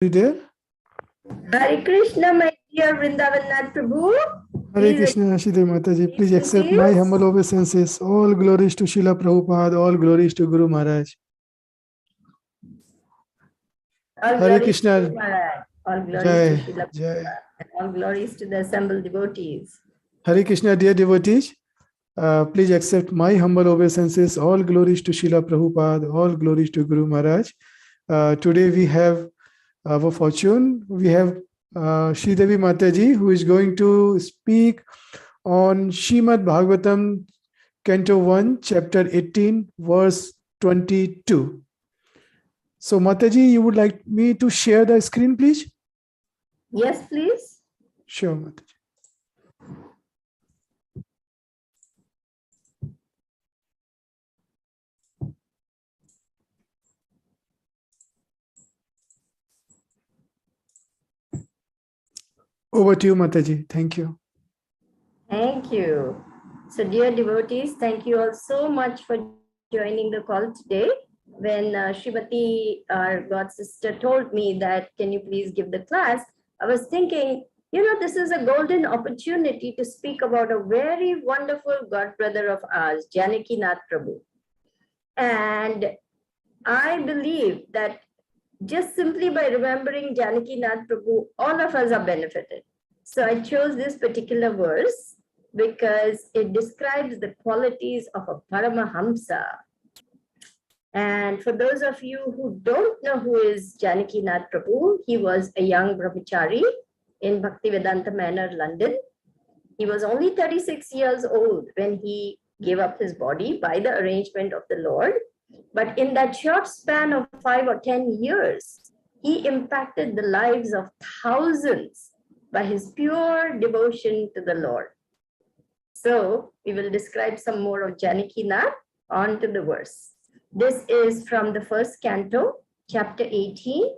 You there? Hare Krishna, my dear Vrindavanath Prabhu. Hare Krishna, Sridevi Mataji. Please accept my humble obeisances. All glories to Srila Prabhupada. All glories to Guru Maharaj. Hare Krishna. All glories Jai, to Srila Jai. Prabhupada. All glories to the assembled devotees. Hare Krishna, dear devotees. Please accept my humble obeisances. All glories to Srila Prabhupada. All glories to Guru Maharaj. Today we have our fortune. We have Sridevi Mataji, who is going to speak on Srimad Bhagavatam, Canto 1, Chapter 18, verse 22. So, Mataji, you would like me to share the screen, please? Yes, please. Sure, Mataji. Over to you, Mataji. Thank you. Thank you. So, dear devotees, thank you all so much for joining the call today. When Srimati, our God sister, told me that, can you please give the class? I was thinking, this is a golden opportunity to speak about a very wonderful God brother of ours, Janaki Nath Prabhu. And I believe that just simply by remembering Janaki Nath Prabhu, all of us are benefited. So I chose this particular verse because it describes the qualities of a Paramahamsa. And for those of you who don't know who is Janaki Nath Prabhu, he was a young brahmachari in Bhaktivedanta Manor, London. He was only 36 years old when he gave up his body by the arrangement of the Lord. But in that short span of 5 or 10 years, he impacted the lives of thousands by his pure devotion to the Lord. So we will describe some more of Janaki Nath on to the verse. This is from the first canto, chapter 18,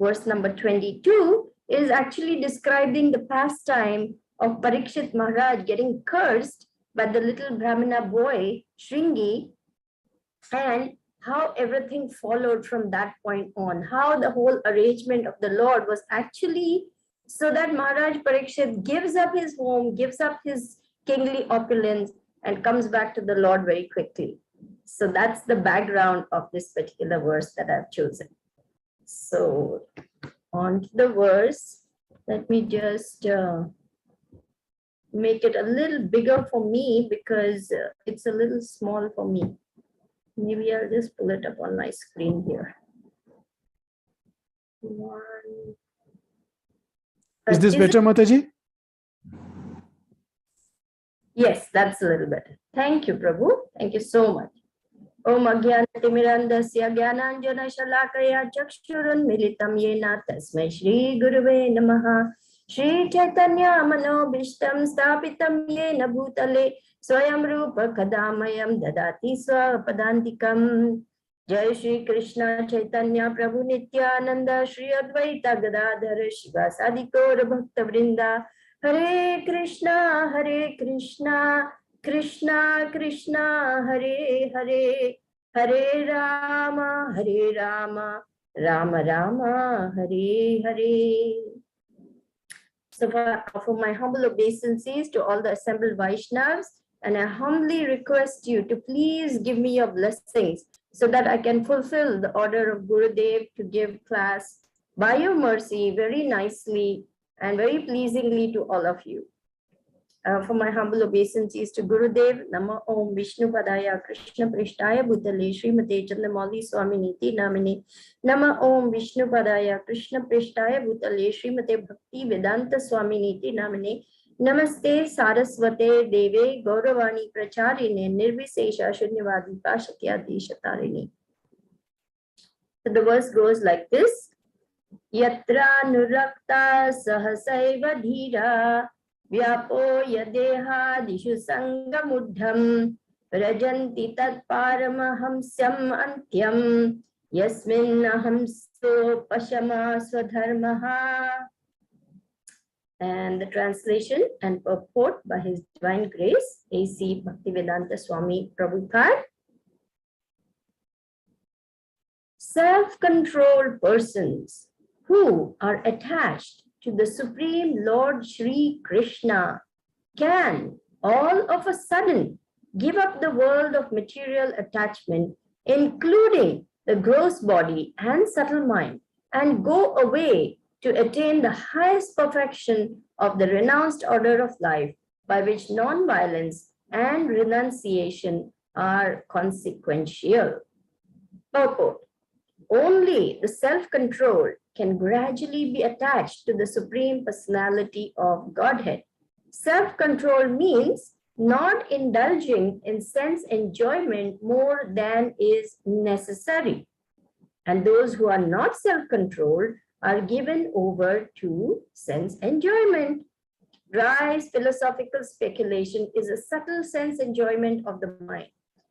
verse number 22, is actually describing the pastime of Parikshit Maharaj getting cursed by the little Brahmana boy, Shringi, and how everything followed from that point on, how the whole arrangement of the Lord was actually so that Maharaj Parikshit gives up his home, gives up his kingly opulence, and comes back to the Lord very quickly. So that's the background of this particular verse that I've chosen. So on to the verse, let me just make it a little bigger for me because it's a little small for me. Maybe I'll just pull it up on my screen here. Is this better, Mataji? Yes, that's a little better. Thank you, Prabhu. Thank you so much. Om Agyanatimirandasya Gyananjana Shalakaya Chakshurun Militam Yena Tasmai Shri Guruve Namaha Shri Chaitanya Manobishtam Stapitam Yena Bhutale Swayam Rupa Kadamayam Dadati Swapadantikam. Jai Shri Krishna Chaitanya Prabhu Nityananda Shri Advaita Gadadhara Shiva Sadikora Bhakta Vrinda Hare Krishna Krishna Krishna Hare Hare Hare Rama Rama Rama Hare Hare. So I offer my humble obeisances to all the assembled Vaishnavas, and I humbly request you to please give me your blessings so that I can fulfill the order of Gurudev to give class by your mercy very nicely and very pleasingly to all of you. For my humble obeisances to Gurudev, Nama Om Vishnu Padaya Krishna Prishtaya Bhutale Srimate Chandamali Swaminiti Namini. Nama Om Vishnu Padaya Krishna Prishtaya Bhutale Srimate Bhakti Vedanta Swaminiti Namini. Namaste Saraswate Deve Gauravani Pracharine Nirvisesha Shunyavadi Pashakya Deshatarine. So the verse goes like this. Yatra Nurakta Sahasaiva Dhira Vyapo Yadehadishu Sangamudham Rajanti Tat Paramahamsyam Antyam Yasmin Ahamso Pashama Swadharmaha. And the translation and purport by His Divine Grace, A.C. Bhaktivedanta Swami Prabhupada. Self-controlled persons who are attached to the Supreme Lord Shri Krishna can all of a sudden give up the world of material attachment, including the gross body and subtle mind, and go away to attain the highest perfection of the renounced order of life, by which non-violence and renunciation are consequential. Purport. Only the self-control can gradually be attached to the Supreme Personality of Godhead. Self-control means not indulging in sense enjoyment more than is necessary. And those who are not self-controlled are given over to sense enjoyment. Dry's philosophical speculation is a subtle sense enjoyment of the mind.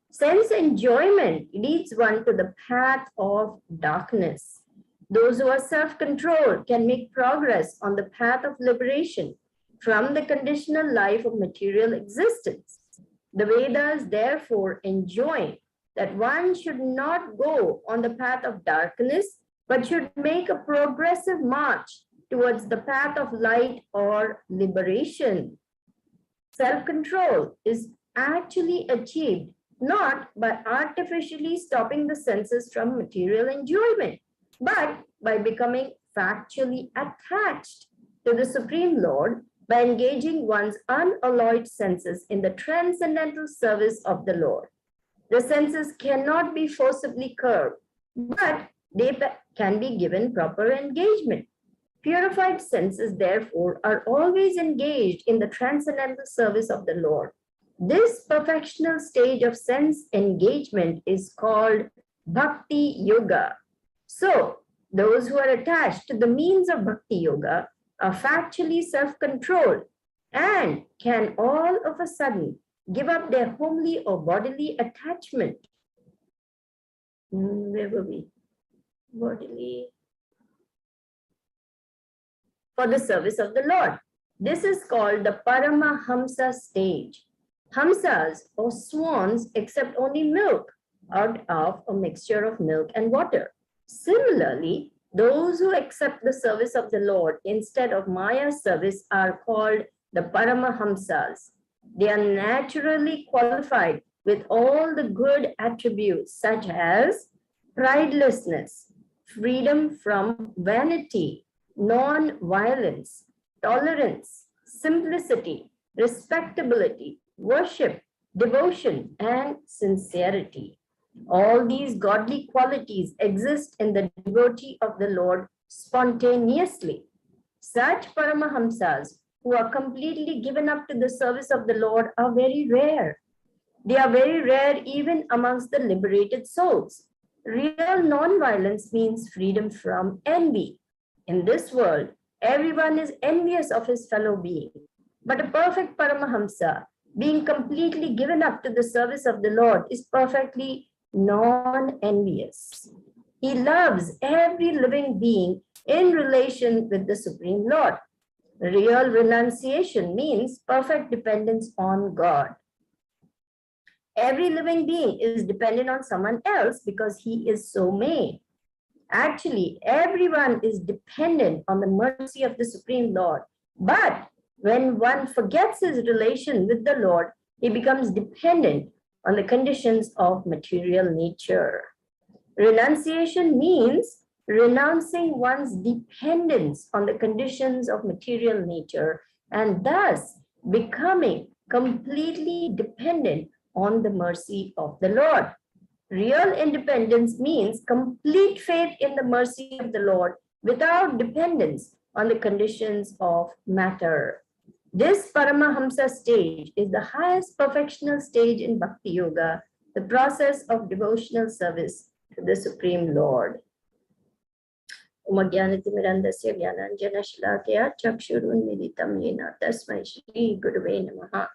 Sense enjoyment leads one to the path of darkness. Those who are self-controlled can make progress on the path of liberation from the conditional life of material existence. The Vedas therefore enjoin that one should not go on the path of darkness, but should make a progressive march towards the path of light or liberation. Self-control is actually achieved not by artificially stopping the senses from material enjoyment, but by becoming factually attached to the Supreme Lord by engaging one's unalloyed senses in the transcendental service of the Lord. The senses cannot be forcibly curbed, but they can be given proper engagement. Purified senses, therefore, are always engaged in the transcendental service of the Lord. This perfectional stage of sense engagement is called Bhakti Yoga. So, those who are attached to the means of Bhakti Yoga are factually self-controlled and can all of a sudden give up their homely or bodily attachment. Where were we? Bodily. For the service of the Lord. This is called the Paramahamsa Stage. Hamsas or swans accept only milk out of a mixture of milk and water. Similarly, those who accept the service of the Lord instead of Maya service are called the Paramahamsas. They are naturally qualified with all the good attributes such as pridelessness, freedom from vanity, non-violence, tolerance, simplicity, respectability, worship, devotion, and sincerity. All these godly qualities exist in the devotee of the Lord spontaneously. Such Paramahamsas who are completely given up to the service of the Lord are very rare. They are very rare even amongst the liberated souls. Real non-violence means freedom from envy. In this world, everyone is envious of his fellow being. But a perfect Paramahamsa, being completely given up to the service of the Lord, is perfectly non-envious. He loves every living being in relation with the Supreme Lord. Real renunciation means perfect dependence on God. Every living being is dependent on someone else because he is so made. Actually, everyone is dependent on the mercy of the Supreme Lord. But when one forgets his relation with the Lord, he becomes dependent on the conditions of material nature. Renunciation means renouncing one's dependence on the conditions of material nature and thus becoming completely dependent on the mercy of the Lord. Real independence means complete faith in the mercy of the Lord without dependence on the conditions of matter. This Paramahamsa stage is the highest perfectional stage in Bhakti Yoga, the process of devotional service to the Supreme Lord. Umagyanatimirandasya Gyananjana Shlakaya Chakshurunmilitam Yena Tasmai Shri Gurave Namaha.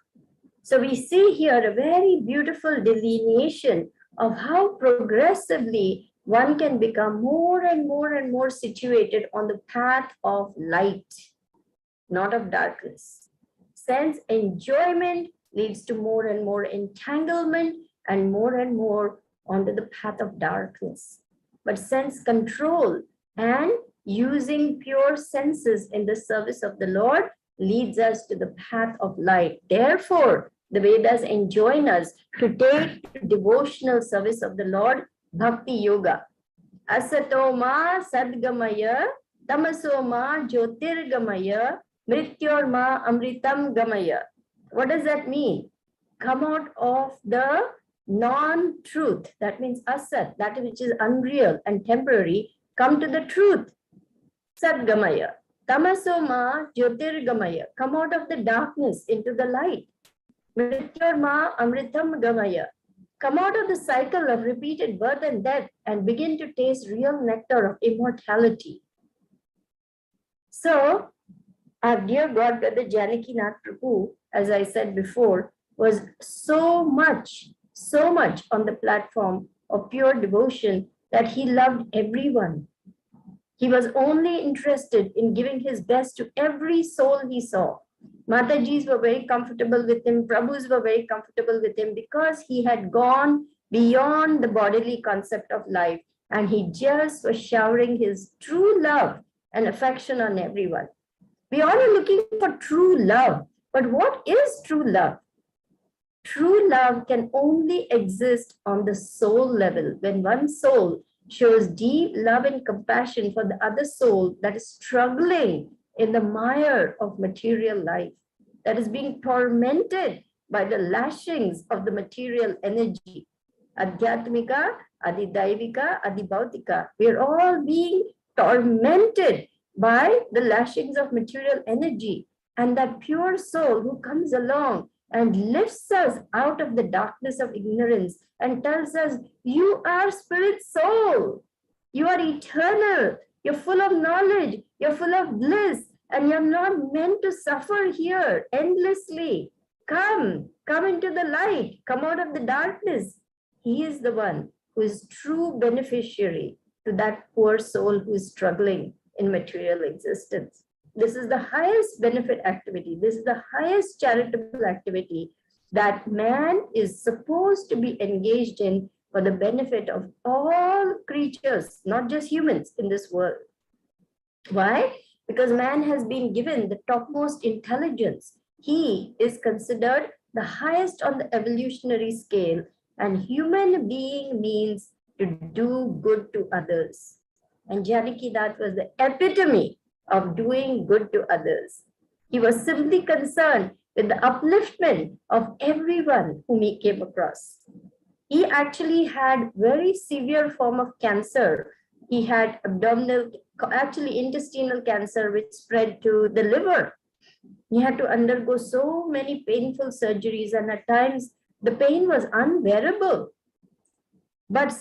So we see here a very beautiful delineation of how progressively one can become more and more situated on the path of light, not of darkness. Sense enjoyment leads to more and more entanglement and more onto the path of darkness. But sense control and using pure senses in the service of the Lord leads us to the path of light. Therefore, the Vedas enjoin us to take to devotional service of the Lord, Bhakti Yoga. Asato ma sadgamaya, tamaso ma jyotirgamaya, mrityor ma amritam gamaya. What does that mean? Come out of the non-truth. That means asat, that which is unreal and temporary. Come to the truth. Sadgamaya. Tamasoma Jyotirgamaya. Come out of the darkness into the light. Mrityorma Amritam Gamaya. Come out of the cycle of repeated birth and death and begin to taste real nectar of immortality. So, our dear God Brother Janaki Nath Prabhu, as I said before, was so much on the platform of pure devotion that he loved everyone. He was only interested in giving his best to every soul he saw. Matajis were very comfortable with him, Prabhus were very comfortable with him because he had gone beyond the bodily concept of life and he just was showering his true love and affection on everyone. We all are looking for true love, but what is true love? True love can only exist on the soul level when one soul shows deep love and compassion for the other soul that is struggling in the mire of material life, that is being tormented by the lashings of the material energy. Adhyatmika, Adidaivika, Adibhautika. We are all being tormented by the lashings of material energy. And that pure soul who comes along and lifts us out of the darkness of ignorance and tells us, you are spirit soul, you are eternal, you're full of knowledge, you're full of bliss, and you're not meant to suffer here endlessly. Come into the light, come out of the darkness. He is the one who is true beneficiary to that poor soul who is struggling in material existence. This is the highest benefit activity. This is the highest charitable activity that man is supposed to be engaged in for the benefit of all creatures, not just humans in this world. Why? Because man has been given the topmost intelligence. He is considered the highest on the evolutionary scale, and human being means to do good to others. And Janaki Nath was the epitome of doing good to others. He was simply concerned with the upliftment of everyone whom he came across. He actually had very severe form of cancer. He had intestinal cancer, which spread to the liver. He had to undergo so many painful surgeries, and at times the pain was unbearable. But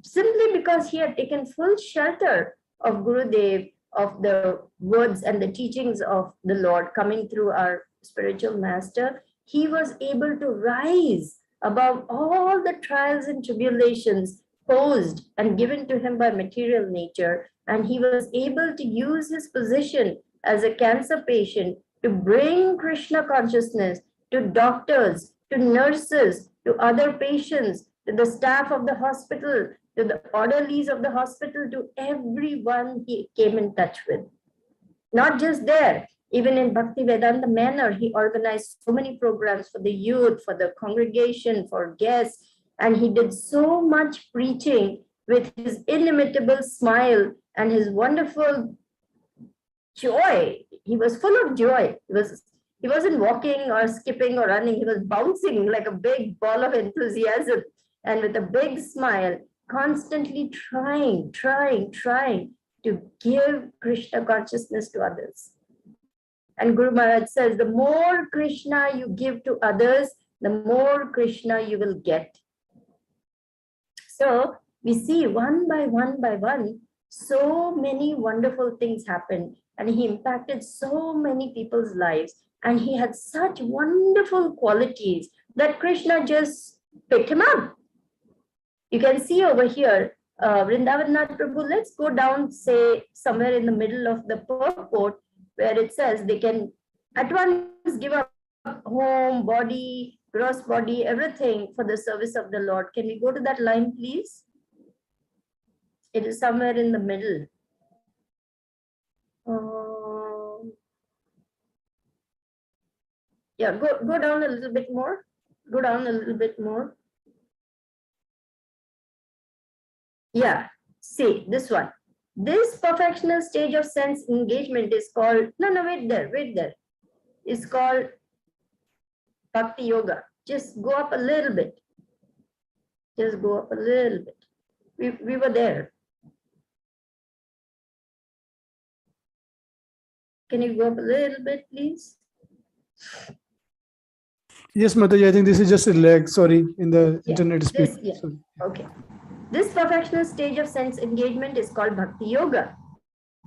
simply because he had taken full shelter of Gurudev, of the words and the teachings of the Lord coming through our spiritual master, he was able to rise above all the trials and tribulations posed and given to him by material nature. And he was able to use his position as a cancer patient to bring Krishna consciousness to doctors, to nurses, to other patients, to the staff of the hospital, to the orderlies of the hospital, to everyone he came in touch with. Not just there, even in Bhakti Vedanta manner, he organized so many programs for the youth, for the congregation, for guests, and he did so much preaching with his inimitable smile and his wonderful joy. He was full of joy. He wasn't walking or skipping or running. He was bouncing like a big ball of enthusiasm and with a big smile, constantly trying to give Krishna consciousness to others. And Guru Maharaj says, the more Krishna you give to others, the more Krishna you will get. So we see one by one, so many wonderful things happened, and he impacted so many people's lives, and he had such wonderful qualities that Krishna just picked him up. You can see over here, Vrindavan Nath Prabhu, let's go down, say, somewhere in the middle of the purport, where it says they can at once give up home, body, gross body, everything for the service of the Lord. Can we go to that line, please? It is somewhere in the middle. Yeah, go down a little bit more. Go down a little bit more. Yeah, see this one. This perfectional stage of sense engagement is called, no, wait there. It's called Bhakti Yoga. Just go up a little bit. Just go up a little bit. We were there. Can you go up a little bit, please? Yes, Mataji, I think this is just a lag, sorry, in the internet speed. Okay. This perfectional stage of sense engagement is called Bhakti Yoga.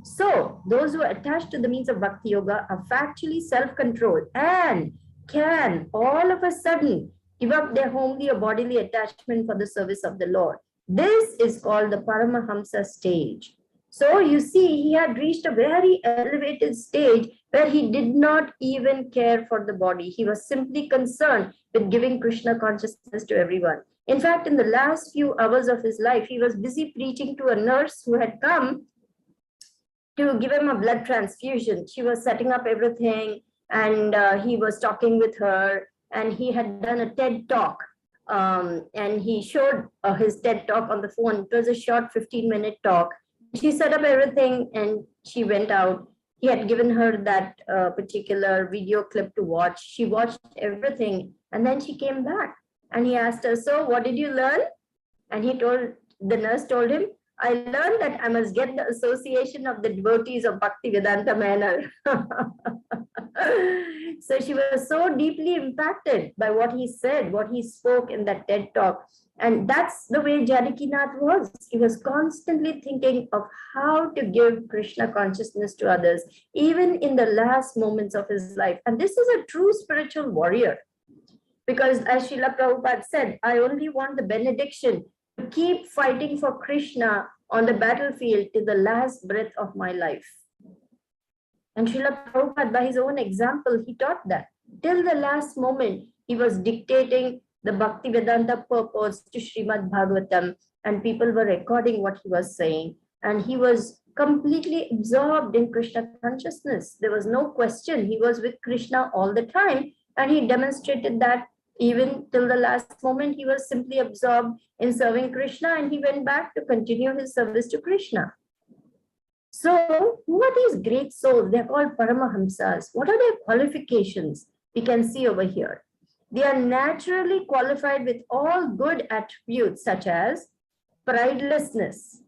So, those who are attached to the means of Bhakti Yoga are factually self-controlled and can all of a sudden give up their homely or bodily attachment for the service of the Lord. This is called the Paramahamsa stage. So, you see, he had reached a very elevated stage where he did not even care for the body. He was simply concerned with giving Krishna consciousness to everyone. In fact, in the last few hours of his life, he was busy preaching to a nurse who had come to give him a blood transfusion. She was setting up everything, and he was talking with her, and he had done a TED talk, and he showed his TED talk on the phone. It was a short 15-minute talk. She set up everything and she went out. He had given her that particular video clip to watch. She watched everything, and then she came back and he asked her, "So what did you learn?" And the nurse told him, "I learned that I must get the association of the devotees of Bhaktivedanta manner." So she was so deeply impacted by what he said, what he spoke in that TED talk. And that's the way Janakinath was. He was constantly thinking of how to give Krishna consciousness to others, even in the last moments of his life. And this is a true spiritual warrior. Because as Srila Prabhupada said, I only want the benediction to keep fighting for Krishna on the battlefield till the last breath of my life. And Srila Prabhupada, by his own example, he taught that. Till the last moment, he was dictating the Bhaktivedanta purpose to Srimad Bhagavatam, and people were recording what he was saying. And he was completely absorbed in Krishna consciousness. There was no question. He was with Krishna all the time, and he demonstrated that even till the last moment. He was simply absorbed in serving Krishna, and he went back to continue his service to Krishna. So, who are these great souls? They're called Paramahamsas. What are their qualifications? We can see over here. They are naturally qualified with all good attributes such as pridelessness.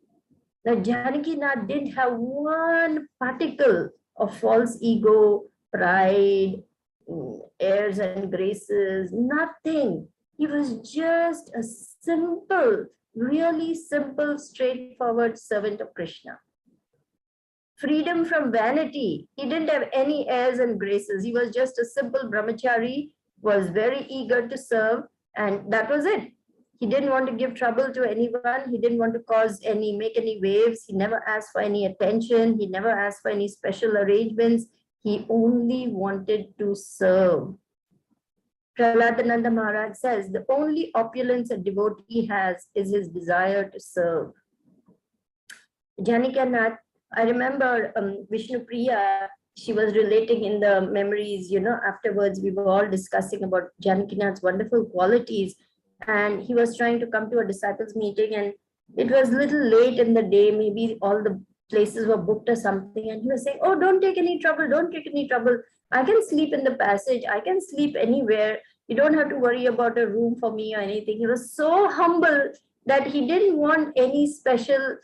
Now, Janakinath didn't have one particle of false ego, pride, airs and graces, nothing. He was just a simple, really simple, straightforward servant of Krishna. Freedom from vanity. He didn't have any airs and graces. He was just a simple brahmachari, was very eager to serve, and that was it. He didn't want to give trouble to anyone. He didn't want to make any waves. He never asked for any attention. He never asked for any special arrangements. He only wanted to serve. Prahladananda Maharaj says, the only opulence a devotee has is his desire to serve. Janakinath, I remember Vishnu Priya, she was relating in the memories, afterwards we were all discussing about Janakinath's wonderful qualities, and he was trying to come to a disciples meeting, and it was a little late in the day, maybe all the places were booked or something, and he was saying, "Oh, don't take any trouble, I can sleep in the passage, I can sleep anywhere, you don't have to worry about a room for me or anything." He was so humble that he didn't want any special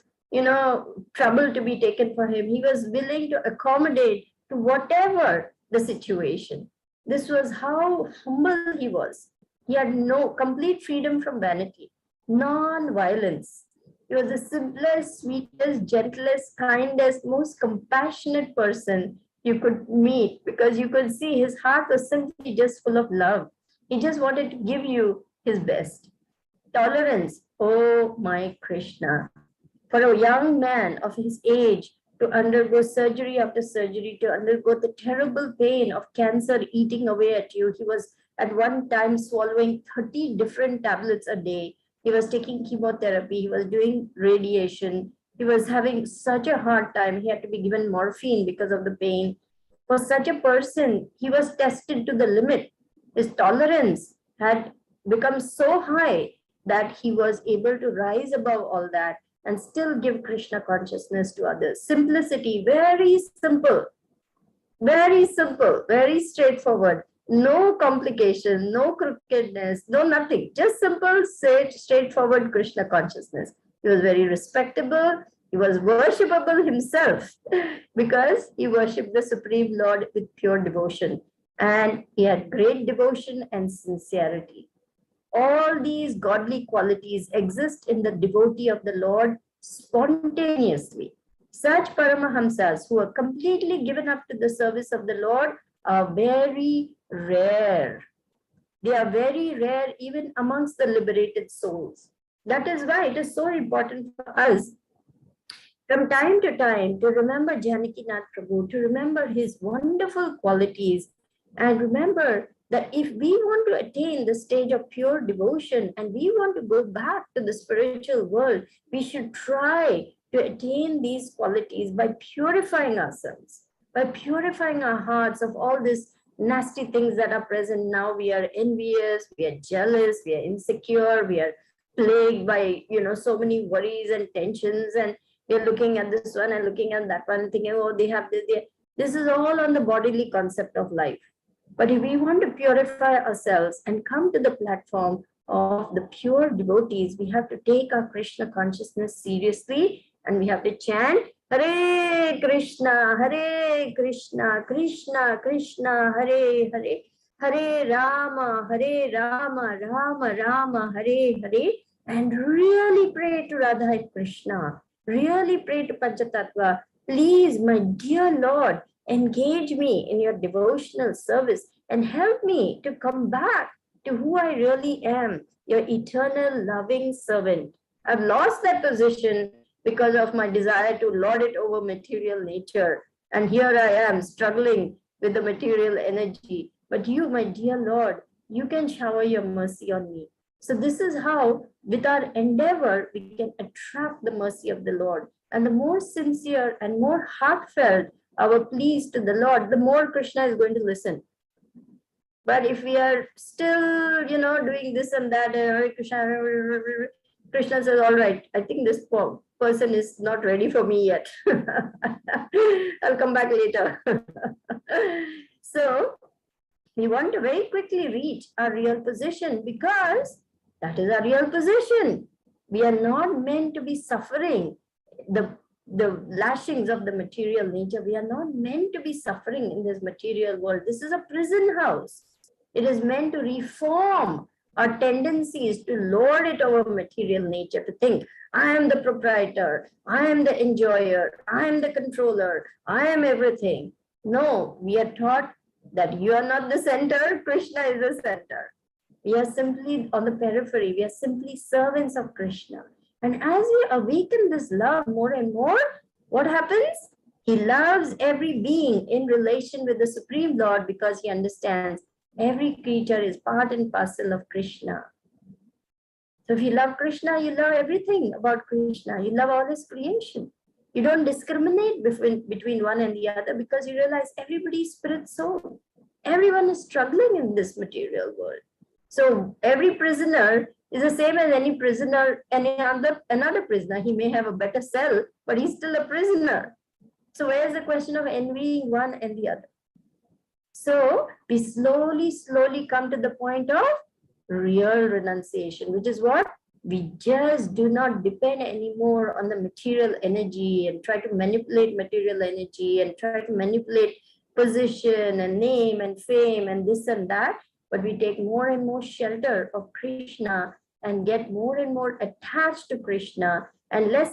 trouble to be taken for him. He was willing to accommodate to whatever the situation. This was how humble he was. He had no complete freedom from vanity, non-violence. He was the simplest, sweetest, gentlest, kindest, most compassionate person you could meet, because you could see his heart was simply just full of love. He just wanted to give you his best. Tolerance. Oh my Krishna. For a young man of his age to undergo surgery after surgery, to undergo the terrible pain of cancer eating away at you. He was at one time swallowing 30 different tablets a day. He was taking chemotherapy. He was doing radiation. He was having such a hard time. He had to be given morphine because of the pain. For such a person, he was tested to the limit. His tolerance had become so high that he was able to rise above all that and still give Krishna consciousness to others. Simplicity, very simple, very straightforward. No complication, no crookedness, no nothing. Just simple, straightforward Krishna consciousness. He was very respectable. He was worshipable himself because he worshipped the Supreme Lord with pure devotion. And he had great devotion and sincerity. All these godly qualities exist in the devotee of the Lord spontaneously. Such Paramahamsas who are completely given up to the service of the Lord are very rare. They are very rare even amongst the liberated souls. That is why it is so important for us from time to time to remember Janakinath Prabhu, to remember his wonderful qualities, and remember that if we want to attain the stage of pure devotion and we want to go back to the spiritual world, we should try to attain these qualities by purifying ourselves, by purifying our hearts of all these nasty things that are present now. We are envious, we are jealous, we are insecure, we are plagued by, so many worries and tensions, and we're looking at this one and looking at that one, thinking, oh, they have this. This is all on the bodily concept of life. But if we want to purify ourselves and come to the platform of the pure devotees, we have to take our Krishna consciousness seriously, and we have to chant Hare Krishna, Krishna Krishna, Hare Hare, Hare Rama, Rama Rama, Hare Hare, and really pray to Radha and Krishna, really pray to Panchatattva. Please, my dear Lord, engage me in your devotional service and help me to come back to who I really am, your eternal loving servant. I've lost that position because of my desire to lord it over material nature. And here I am struggling with the material energy. But you, my dear Lord, you can shower your mercy on me. So this is how, with our endeavor, we can attract the mercy of the Lord. And the more sincere and more heartfelt our pleas to the Lord, the more Krishna is going to listen. But if we are still, doing this and that, Krishna says, all right, I think this person is not ready for me yet. I'll come back later. So we want to very quickly reach our real position, because that is our real position. We are not meant to be suffering the lashings of the material nature. We are not meant to be suffering in this material world. This is a prison house. It is meant to reform our tendencies to lord it over material nature, to think, I am the proprietor, I am the enjoyer, I am the controller, I am everything. No, we are taught that you are not the center, Krishna is the center. We are simply on the periphery. We are simply servants of Krishna. And as we awaken this love more and more, what happens? He loves every being in relation with the Supreme Lord, because he understands every creature is part and parcel of Krishna. So if you love Krishna, you love everything about Krishna. You love all his creation. You don't discriminate between one and the other, because you realize everybody is spirit soul. Everyone is struggling in this material world. So every prisoner is the same as any prisoner, another prisoner. He may have a better cell, but he's still a prisoner. So where's the question of envying one and the other? So we slowly come to the point of real renunciation, which is what? We just do not depend anymore on the material energy and try to manipulate material energy and try to manipulate position and name and fame and this and that. But we take more and more shelter of Krishna and get more and more attached to Krishna and less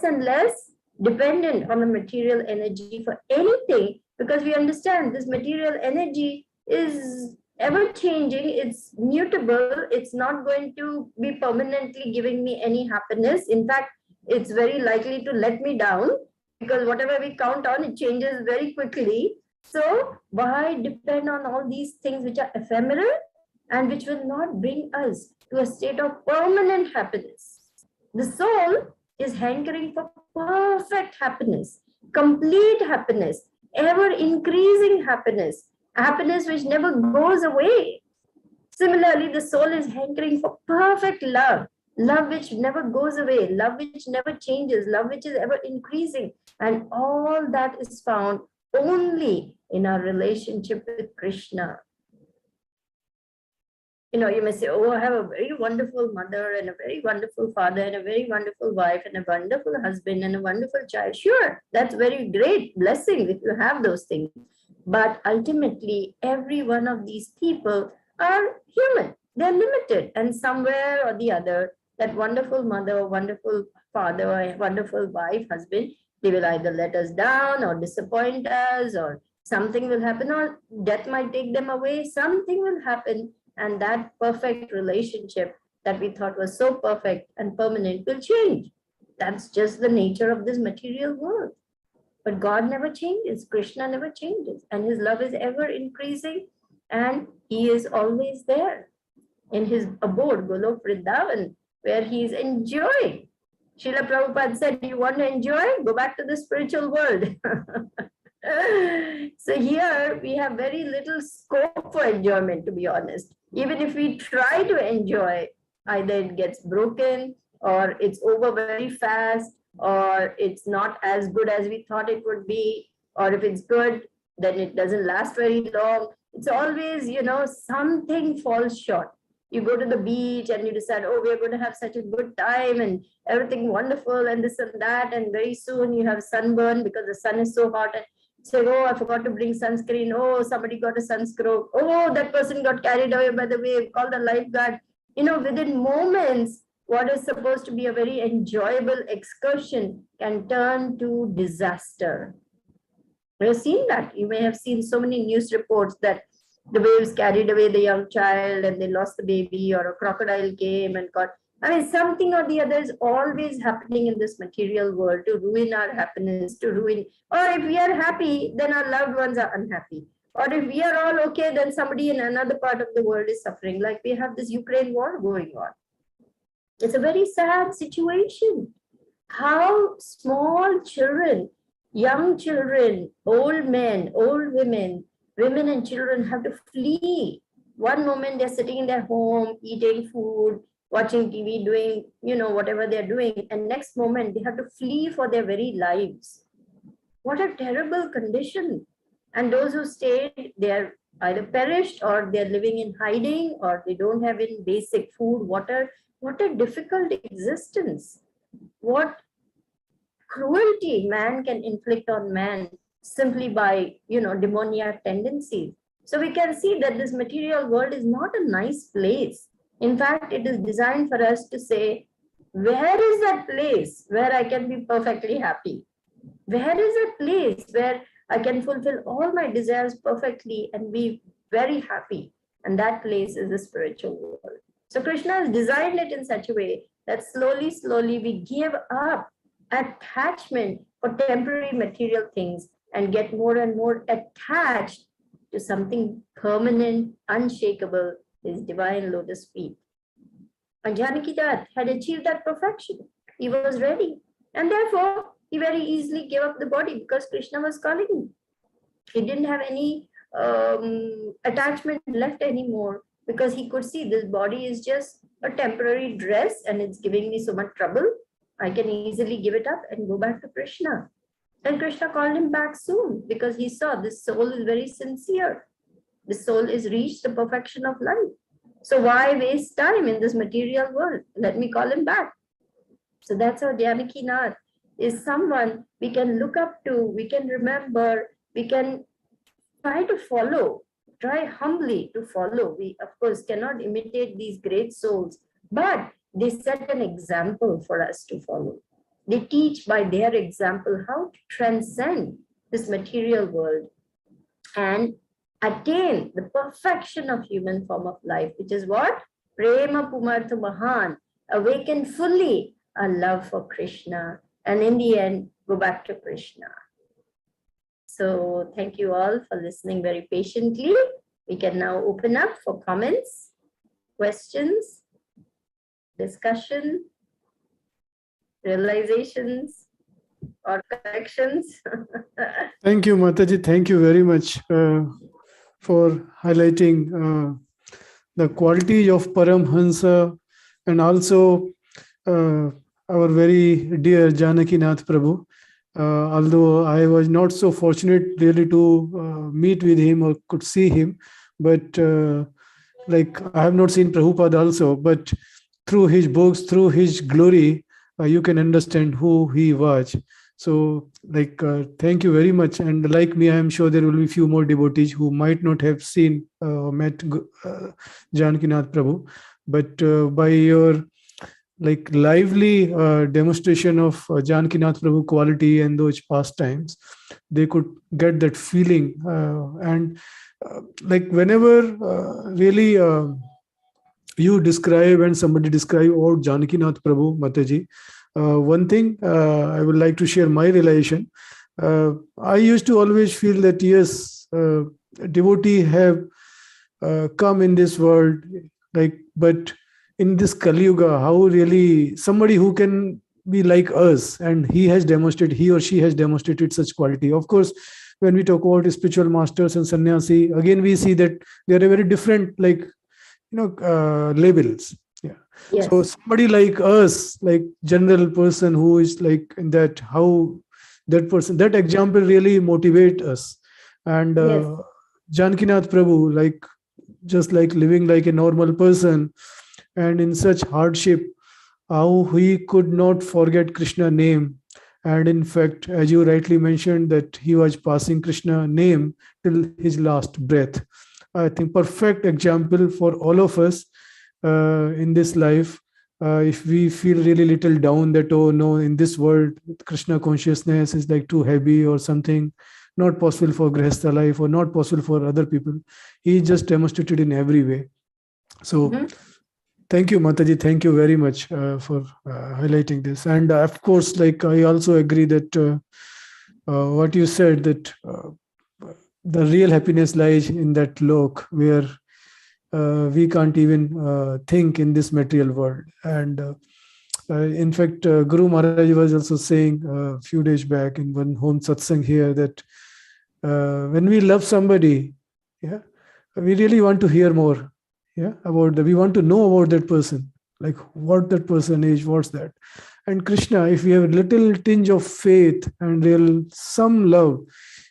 dependent on the material energy for anything, because we understand this material energy is ever changing, it's mutable, it's not going to be permanently giving me any happiness. In fact, it's very likely to let me down, because whatever we count on, it changes very quickly. So why depend on all these things which are ephemeral and which will not bring us to a state of permanent happiness? The soul is hankering for perfect happiness, complete happiness. ever increasing happiness, happiness which never goes away. Similarly, the soul is hankering for perfect love, love which never goes away, love which never changes, love which is ever increasing. And all that is found only in our relationship with Krishna. You may say, oh, I have a very wonderful mother and a very wonderful father and a very wonderful wife and a wonderful husband and a wonderful child. Sure, that's very great blessing if you have those things. But ultimately, every one of these people are human. They're limited. And somewhere or the other, that wonderful mother, wonderful father, wonderful wife, husband, they will either let us down or disappoint us, or something will happen, or death might take them away. Something will happen, and that perfect relationship that we thought was so perfect and permanent will change. That's just the nature of this material world. But God never changes, Krishna never changes, and his love is ever increasing, and he is always there in his abode, Golok Vrindavan, where he is enjoying. Srila Prabhupada said, you want to enjoy? Go back to the spiritual world. So here we have very little scope for enjoyment, to be honest. Even if we try to enjoy, either it gets broken, or it's over very fast, or it's not as good as we thought it would be, or if it's good, then it doesn't last very long. It's always, something falls short. You go to the beach and you decide, oh, we're going to have such a good time and everything wonderful and this and that, and very soon you have sunburn because the sun is so hot, and say, oh, I forgot to bring sunscreen. Oh, somebody got a sunstroke. Oh, that person got carried away by the wave. Call the lifeguard. Within moments, what is supposed to be a very enjoyable excursion can turn to disaster. You have seen that. You may have seen so many news reports that the waves carried away the young child and they lost the baby, or a crocodile came and got. Something or the other is always happening in this material world to ruin our happiness, to ruin. Or if we are happy, then our loved ones are unhappy. Or if we are all okay, then somebody in another part of the world is suffering. Like we have this Ukraine war going on. It's a very sad situation. How small children, young children, old men, old women, women and children have to flee. One moment they're sitting in their home, eating food, watching TV, doing, whatever they're doing. And next moment they have to flee for their very lives. What a terrible condition. And those who stayed, they're either perished, or they're living in hiding, or they don't have any basic food, water. What a difficult existence. What cruelty man can inflict on man simply by, demoniac tendencies. So we can see that this material world is not a nice place. In fact, it is designed for us to say, where is that place where I can be perfectly happy? Where is that place where I can fulfill all my desires perfectly and be very happy? And that place is the spiritual world. So Krishna has designed it in such a way that slowly, slowly we give up attachment for temporary material things and get more and more attached to something permanent, unshakable, his divine lotus feet. And Janaki Dutt had achieved that perfection. He was ready. And therefore, he very easily gave up the body because Krishna was calling him. He didn't have any attachment left anymore, because he could see this body is just a temporary dress and it's giving me so much trouble. I can easily give it up and go back to Krishna. And Krishna called him back soon, because he saw this soul is very sincere. The soul is reached the perfection of life. So why waste time in this material world? Let me call him back. So that's how Janaki Nath is someone we can look up to, we can remember, we can try to follow, try humbly to follow. We, of course, cannot imitate these great souls, but they set an example for us to follow. They teach by their example how to transcend this material world and attain the perfection of human form of life, which is what? Prema Pumartha Mahan, awaken fully our love for Krishna, and in the end, go back to Krishna. So thank you all for listening very patiently. We can now open up for comments, questions, discussion, realizations, or corrections? Thank you, Mataji. Thank you very much for highlighting the quality of Paramhamsa, and also our very dear Janaki Nath Prabhu. Although I was not so fortunate really to meet with him or could see him, but like I have not seen Prabhupada also, but through his books, through his glory, you can understand who he was. So, like, thank you very much. And like me, I am sure there will be few more devotees who might not have seen or met Janakinath Prabhu, but by your like lively demonstration of Janakinath Prabhu quality and those pastimes, they could get that feeling. And like whenever really you describe and somebody describe about Janakinath Prabhu, Mataji, one thing I would like to share my relation. I used to always feel that yes, devotee have come in this world, like, but in this Kali Yuga, how really somebody who can be like us, and he or she has demonstrated such quality. Of course, when we talk about spiritual masters and sannyasi, again we see that they are a very different, like, labels. Yeah. Yes. So somebody like us, like general person who is like in that, how that person, that example really motivate us. And Yes. Janakinath Prabhu, like just like living like a normal person, and in such hardship, how he could not forget Krishna name. And in fact, as you rightly mentioned, that he was passing Krishna name till his last breath. I think perfect example for all of us in this life. If we feel really little down that, oh no, in this world, Krishna consciousness is like too heavy or something, not possible for Grihastha life or not possible for other people. He just demonstrated in every way. So thank you, Mataji. Thank you very much for highlighting this. And of course, like I also agree that what you said, that the real happiness lies in that lok where we can't even think in this material world. And in fact, Guru Maharaj was also saying a few days back in one home satsang here that when we love somebody, yeah, we really want to hear more, yeah, about that. We want to know about that person, like what that person is, what's that. And Krishna, if we have a little tinge of faith and real some love,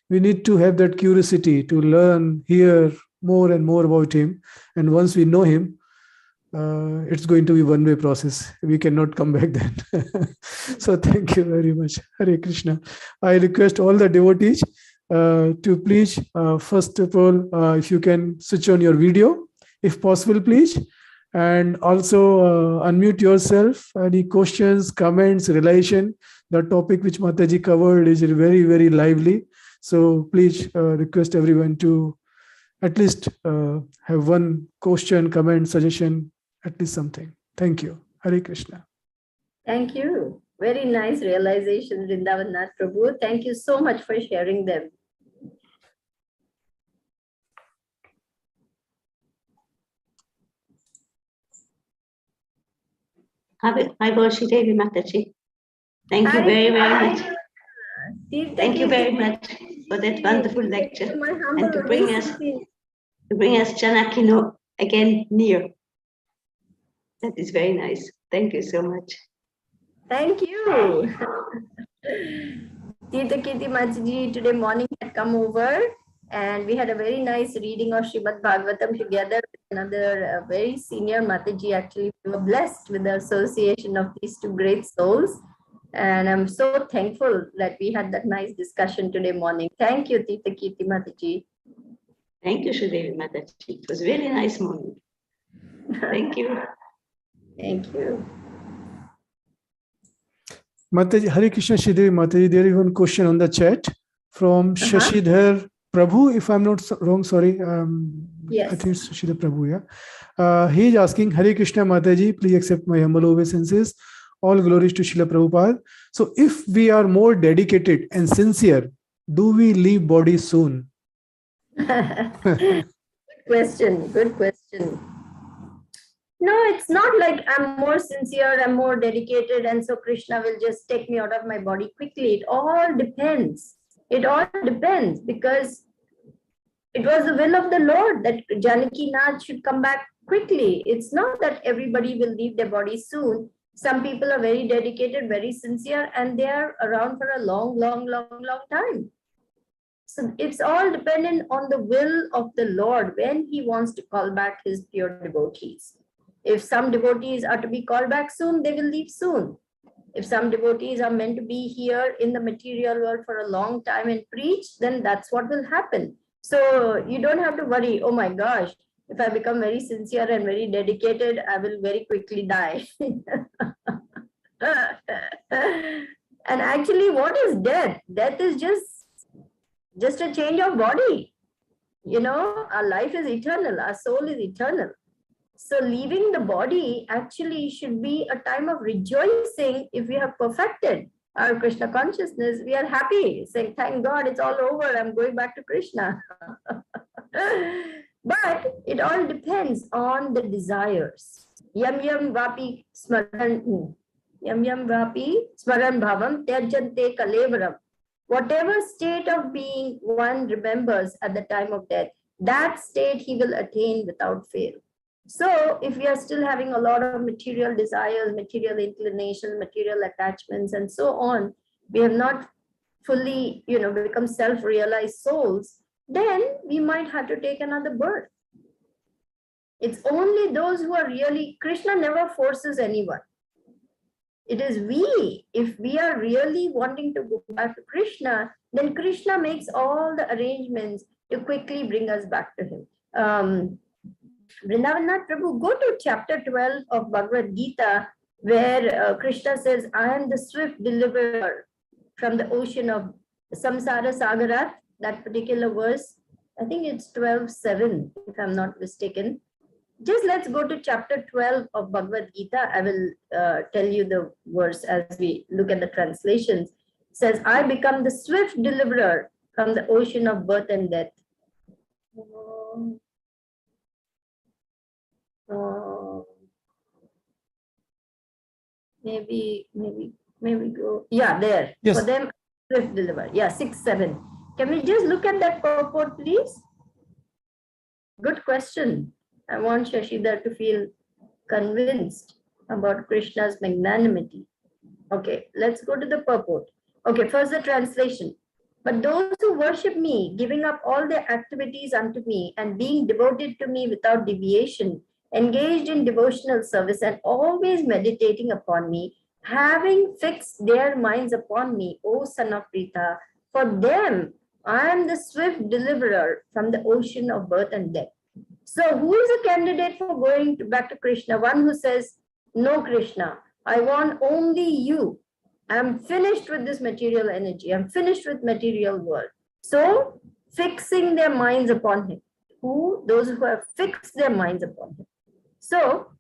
we need to have that curiosity to learn, hear more and more about him. And once we know him, it's going to be one-way process. We cannot come back then. So thank you very much. Hare Krishna. I request all the devotees to please, first of all, if you can switch on your video, if possible, please. And also unmute yourself. Any questions, comments, relation. The topic which Mataji covered is very, very lively. So please request everyone to at least have one question, comment, suggestion, at least something. Thank you. Hare Krishna. Thank you. Very nice realization, Vrindavan Nath Prabhu. Thank you so much for sharing them. Hi, Sridevi Mataji. Thank you very, very much. Thank you very much for that wonderful lecture and to bring us Janakino again near. That is very nice. Thank you so much. Thank you. Tita Kirti Mataji today morning had come over and we had a very nice reading of Srimad Bhagavatam together with another very senior Mataji. Actually, we were blessed with the association of these two great souls. And I'm so thankful that we had that nice discussion today morning. Thank you, Tita Kirti Mataji. Thank you, Sridevi Mataji. It was a really nice morning. Thank you. Thank you. Mataji, Hare Krishna, Sridevi Mataji, there is one question on the chat from Shashidhar Prabhu, if I'm not wrong, sorry. Yes. I think it's Shashidhar Prabhu, yeah. He is asking, Hare Krishna Mataji, please accept my humble obeisances. All glories to Srila Prabhupada. So if we are more dedicated and sincere, do we leave body soon? Good question. Good question. No, it's not like I'm more sincere, I'm more dedicated, and so Krishna will just take me out of my body quickly. It all depends. It all depends because it was the will of the Lord that Janaki Nath should come back quickly. It's not that everybody will leave their body soon. Some people are very dedicated, very sincere, and they are around for a long, long, long, long time. So it's all dependent on the will of the Lord when he wants to call back his pure devotees. If some devotees are to be called back soon, they will leave soon. If some devotees are meant to be here in the material world for a long time and preach, then that's what will happen. So you don't have to worry, oh my gosh, if I become very sincere and very dedicated, I will very quickly die. And actually, what is death? Death is just a change of body. You know, our life is eternal, our soul is eternal. So leaving the body actually should be a time of rejoicing if we have perfected our Krishna consciousness. We are happy, saying, thank God, it's all over. I'm going back to Krishna. But it all depends on the desires. Yam yam vapi smaran. Yam yam vapi smaran bhavam tyajante kalevaram. Whatever state of being one remembers at the time of death, that state he will attain without fail. So if we are still having a lot of material desires, material inclinations, material attachments, and so on, we have not fully, become self-realized souls, then we might have to take another birth. It's only those who are really, Krishna never forces anyone. It is we, if we are really wanting to go back to Krishna, then Krishna makes all the arrangements to quickly bring us back to him. Vrindavanath Prabhu, go to chapter 12 of Bhagavad Gita, where Krishna says, I am the swift deliverer from the ocean of Samsara Sagarat, that particular verse. I think it's 12:7, if I'm not mistaken. Just let's go to chapter 12 of Bhagavad Gita. I will tell you the verse as we look at the translations. It says, I become the swift deliverer from the ocean of birth and death. Maybe go. Yeah, there. Yes. For them, swift deliver. Yeah, 6:7. Can we just look at that purport, please? Good question. I want Shashidhar to feel convinced about Krishna's magnanimity. Okay, let's go to the purport. Okay, first the translation. But those who worship me, giving up all their activities unto me and being devoted to me without deviation, engaged in devotional service and always meditating upon me, having fixed their minds upon me, O son of Pritha, for them I am the swift deliverer from the ocean of birth and death. So who is a candidate for going back to Krishna? One who says, no, Krishna, I want only you. I'm finished with this material energy. I'm finished with material world. So fixing their minds upon him. Who? Those who have fixed their minds upon him. So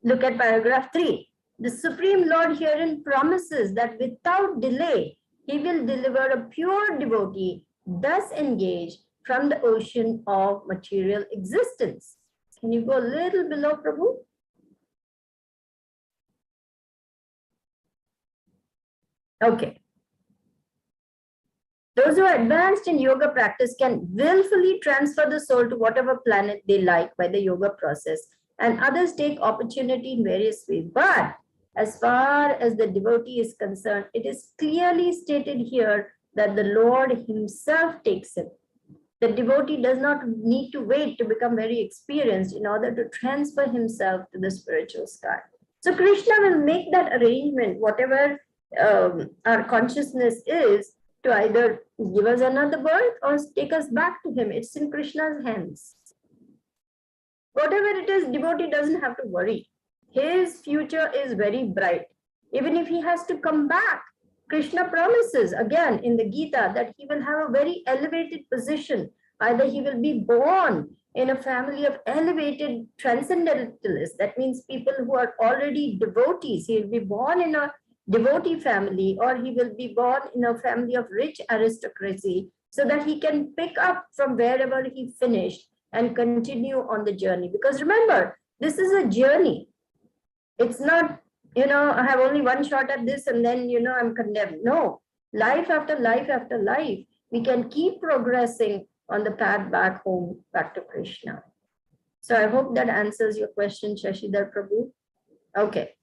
look at paragraph 3. The Supreme Lord herein promises that without delay, he will deliver a pure devotee, thus engaged from the ocean of material existence. Can you go a little below, Prabhu? Okay. Those who are advanced in yoga practice can willfully transfer the soul to whatever planet they like by the yoga process, and others take opportunity in various ways. But as far as the devotee is concerned, it is clearly stated here that the Lord himself takes him. The devotee does not need to wait to become very experienced in order to transfer himself to the spiritual sky. So Krishna will make that arrangement, whatever our consciousness is, to either give us another birth or take us back to him. It's in Krishna's hands. Whatever it is, devotee doesn't have to worry. His future is very bright. Even if he has to come back, Krishna promises again in the Gita that he will have a very elevated position. Either he will be born in a family of elevated transcendentalists. That means people who are already devotees. He will be born in a devotee family, or he will be born in a family of rich aristocracy, so that he can pick up from wherever he finished and continue on the journey. Because remember, This is a journey. It's not, I have only one shot at this and then, I'm condemned. No, life after life after life, we can keep progressing on the path back home, back to Krishna. So I hope that answers your question, Shashidhar Prabhu. Okay.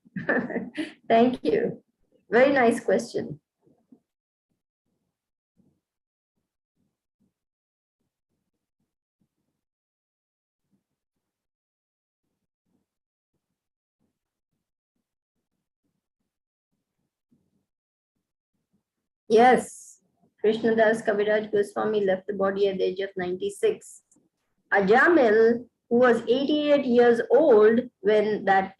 Thank you. Very nice question. Yes, Krishnadas Kaviraj Goswami left the body at the age of 96. Ajamil, who was 88 years old when that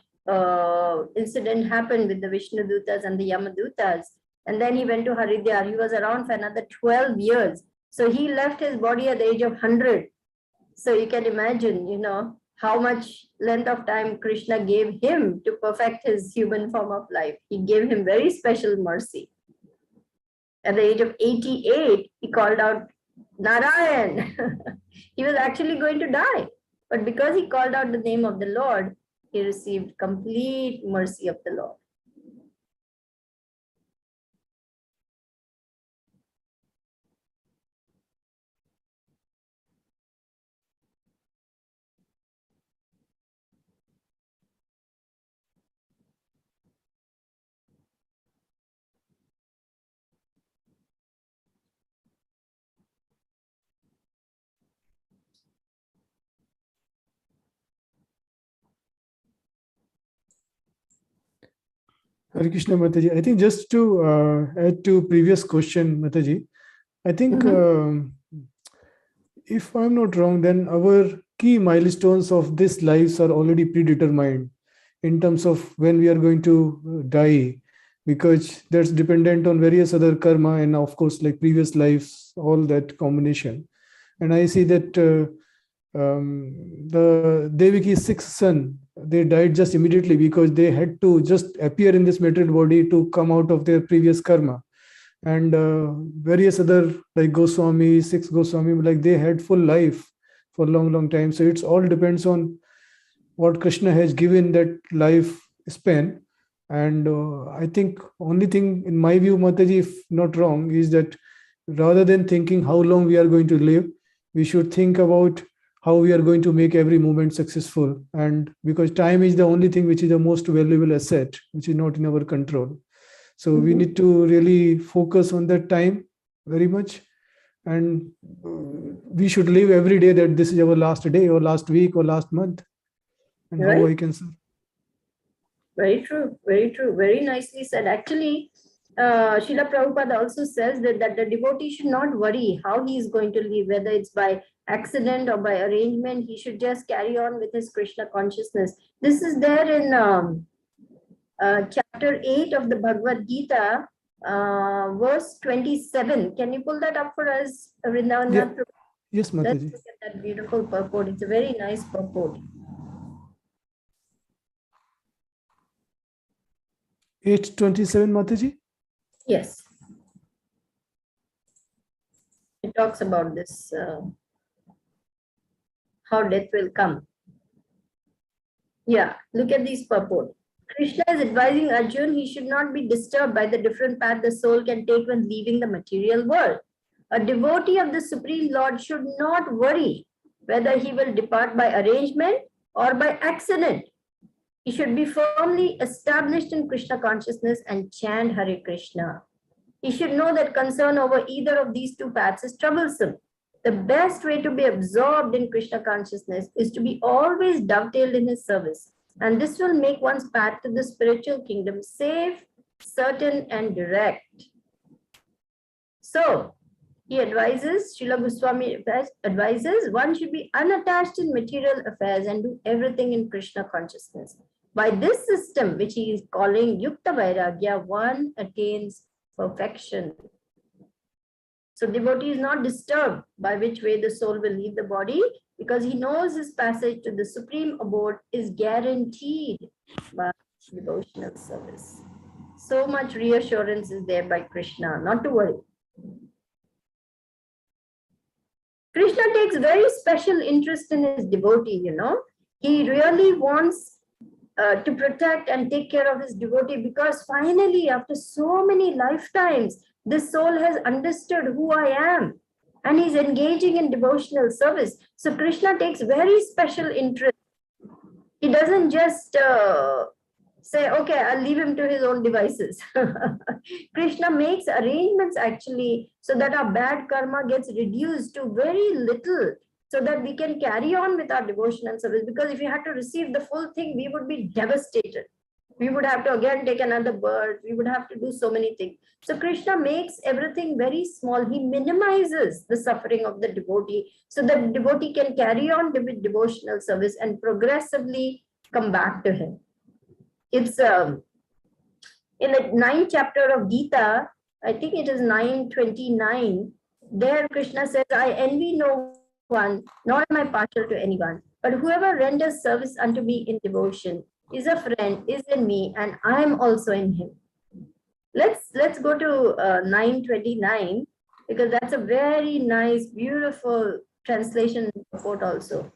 incident happened with the Vishnudutas and the Yamadutas, and then he went to Haridwar. He was around for another 12 years. So he left his body at the age of 100. So you can imagine, how much length of time Krishna gave him to perfect his human form of life. He gave him very special mercy. At the age of 88, he called out Narayan. He was actually going to die. But because he called out the name of the Lord, he received complete mercy of the Lord. Hare Krishna, Mataji. I think just to add to previous question, Mataji, I think if I'm not wrong, then our key milestones of this lives are already predetermined in terms of when we are going to die, because that's dependent on various other karma and of course like previous lives, all that combination. And I see that the Deviki's sixth son, they died just immediately because they had to just appear in this material body to come out of their previous karma. And various other like Goswami, six Goswami, like they had full life for a long time. So it's all depends on what Krishna has given that life span. And I think only thing in my view, Mataji, if not wrong, is that rather than thinking how long we are going to live, we should think about how we are going to make every moment successful. And because time is the only thing which is the most valuable asset, which is not in our control. So we need to really focus on that time very much. And we should live every day that this is our last day or last week or last month. And right. How I can say. Very true, very true. Very nicely said. Actually, Srila Prabhupada also says that the devotee should not worry how he is going to live, whether it's by accident or by arrangement. He should just carry on with his Krishna consciousness. This is there in chapter 8 of the Bhagavad Gita, verse 27. Can you pull that up for us, Vrindavan? Yeah. Yes, Mataji. Let's look at that beautiful purport. It's a very nice purport. 8:27, Mataji? Yes. It talks about this, how death will come. Yeah, look at these purport. Krishna is advising Arjun he should not be disturbed by the different path the soul can take when leaving the material world. A devotee of the Supreme Lord should not worry whether he will depart by arrangement or by accident. He should be firmly established in Krishna consciousness and chant Hare Krishna. He should know that concern over either of these two paths is troublesome. The best way to be absorbed in Krishna consciousness is to be always dovetailed in his service. And this will make one's path to the spiritual kingdom safe, certain, and direct. So, he advises, Srila Goswami advises, one should be unattached in material affairs and do everything in Krishna consciousness. By this system, which he is calling Yukta Vairagya, one attains perfection. So devotee is not disturbed by which way the soul will leave the body, because he knows his passage to the supreme abode is guaranteed by devotional service. So much reassurance is there by Krishna, not to worry. Krishna takes very special interest in his devotee, He really wants to protect and take care of his devotee, because finally, after so many lifetimes, this soul has understood who I am, and he's engaging in devotional service. So Krishna takes very special interest. He doesn't just say, okay, I'll leave him to his own devices. Krishna makes arrangements actually so that our bad karma gets reduced to very little, so that we can carry on with our devotional service. Because if we had to receive the full thing, we would be devastated. We would have to again take another birth. We would have to do so many things. So Krishna makes everything very small. He minimizes the suffering of the devotee, so that the devotee can carry on with devotional service and progressively come back to him. It's in the 9th chapter of Gita, I think it is 9:29. There Krishna says, I envy no one, nor am I partial to anyone. But whoever renders service unto me in devotion is a friend, is in me, and I am also in him. Let's go to 9:29, because that's a very nice, beautiful translation quote also.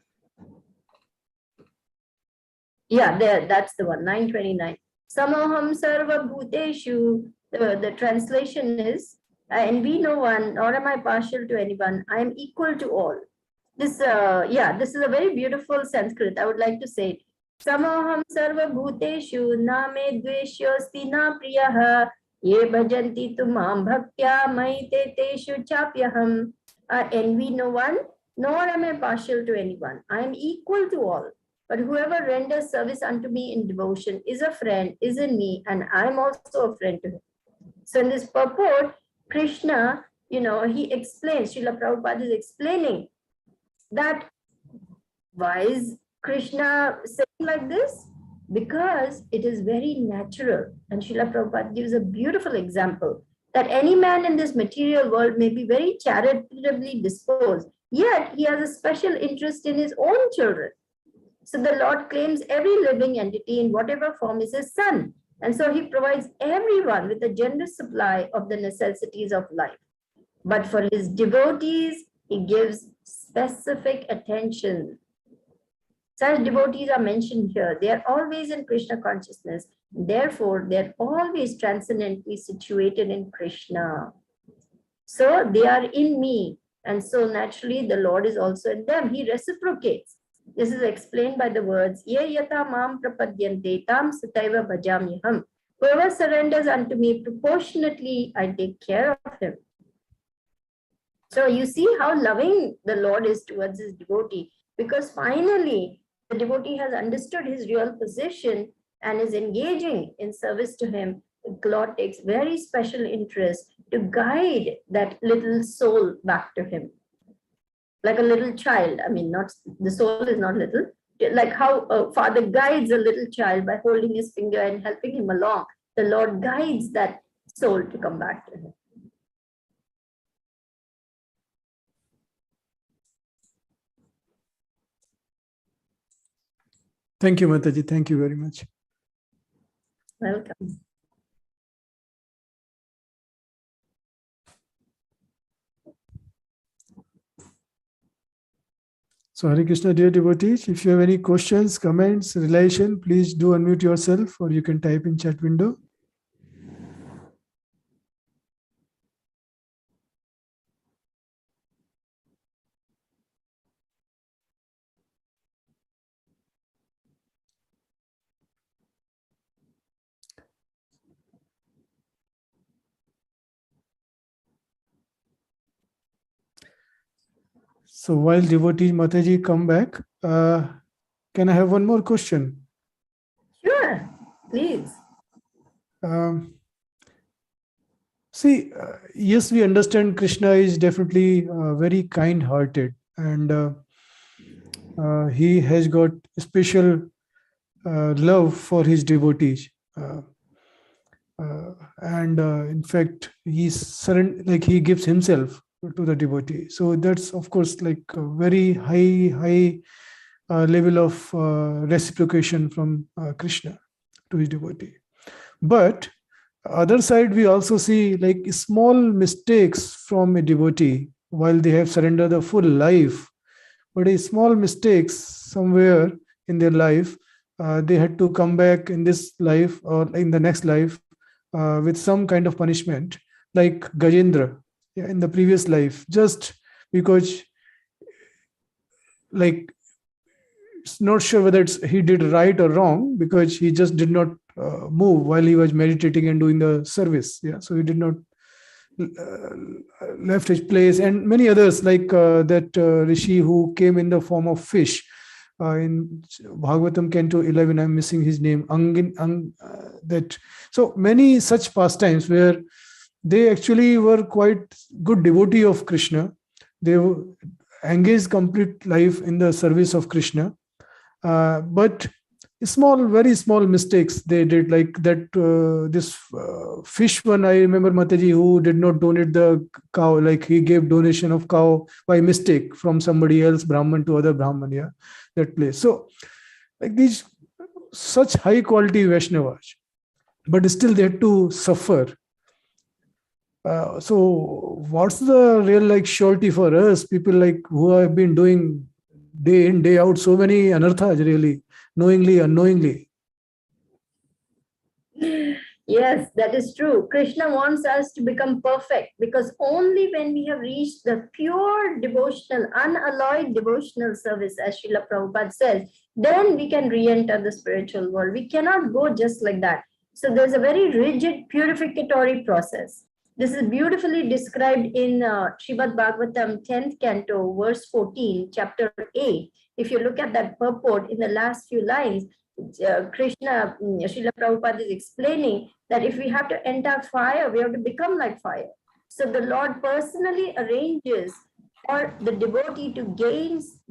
Yeah, there, that's the one, 9:29. Samoham sarva bhuteshu. The translation is, I envy no one, nor am I partial to anyone. I am equal to all. This, this is a very beautiful Sanskrit. I would like to say it. Samoham sarva bhuteshu na me dveshyosti na priyaha ye bhajanti tumam bhaktya maite teshu chapyaham. I envy no one, nor am I partial to anyone. I am equal to all. But whoever renders service unto me in devotion is a friend, is in me, and I am also a friend to him. So in this purport, Krishna, he explains, Srila Prabhupada is explaining that why is Krishna saying like this? Because it is very natural. And Srila Prabhupada gives a beautiful example that any man in this material world may be very charitably disposed, yet he has a special interest in his own children. So the Lord claims every living entity in whatever form is his son. And so he provides everyone with a generous supply of the necessities of life. But for his devotees, he gives specific attention. Such devotees are mentioned here. They are always in Krishna consciousness. Therefore, they are always transcendently situated in Krishna. So they are in me. And so naturally, the Lord is also in them. He reciprocates. This is explained by the words, Ye yata mam prapadyante tam sataiva bhajamyaham. Whoever surrenders unto me proportionately, I take care of him. So you see how loving the Lord is towards his devotee, because finally the devotee has understood his real position and is engaging in service to him. The Lord takes very special interest to guide that little soul back to him. Like a little child. I mean, not the soul is not little. Like how a father guides a little child by holding his finger and helping him along. The Lord guides that soul to come back to him. Thank you, Mataji. Thank you very much. Welcome. So Hare Krishna, dear devotees, if you have any questions, comments, relation, please do unmute yourself, or you can type in chat window. So while devotee Mataji come back, can I have one more question? Sure, please. Yes, we understand Krishna is definitely very kind-hearted, and he has got special love for his devotees. In fact, he gives himself to the devotee. So that's of course like a very high level of reciprocation from Krishna to his devotee. But other side, we also see like small mistakes from a devotee while they have surrendered the full life. But a small mistakes somewhere in their life, they had to come back in this life or in the next life with some kind of punishment, like Gajendra, yeah, in the previous life, just because, like, it's not sure whether he did right or wrong, because he just did not move while he was meditating and doing the service. Yeah, so he did not left his place, and many others, like that rishi who came in the form of fish in Bhagavatam Canto 11. I'm missing his name. That, so many such pastimes where they actually were quite good devotee of Krishna. They engaged complete life in the service of Krishna, but small, very small mistakes they did, like that this fish one. I remember Mataji, who did not donate the cow, like he gave donation of cow by mistake from somebody else, Brahman to other Brahman, yeah, that place. So like these such high quality Vaishnavas, but still they had to suffer. So what's the real like surety for us, people like who have been doing day in, day out so many anarthas, really, knowingly, unknowingly? Yes, that is true. Krishna wants us to become perfect, because only when we have reached the pure devotional, unalloyed devotional service, as Srila Prabhupada says, then we can re-enter the spiritual world. We cannot go just like that. So there's a very rigid purificatory process. This is beautifully described in Srimad Bhagavatam 10th canto, verse 14, chapter 8. If you look at that purport in the last few lines, Krishna, Srila Prabhupada is explaining that if we have to enter fire, we have to become like fire. So the Lord personally arranges for the devotee to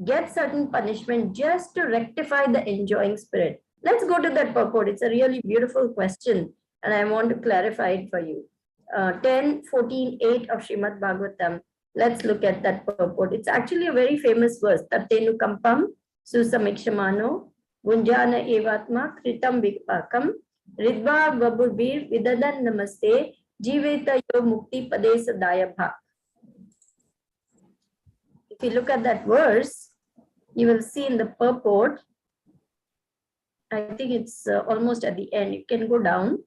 get certain punishment just to rectify the enjoying spirit. Let's go to that purport. It's a really beautiful question, and I want to clarify it for you. 10:14:8 of Srimad Bhagavatam. Let's look at that purport. It's actually a very famous verse. Tatenu kampam susamikshamano Gunjana evatma kritam vikpakam ridva baburbir vidadan namaste jiveta yo mukti pade sadaya bha. If you look at that verse, you will see in the purport, I think it's almost at the end. You can go down.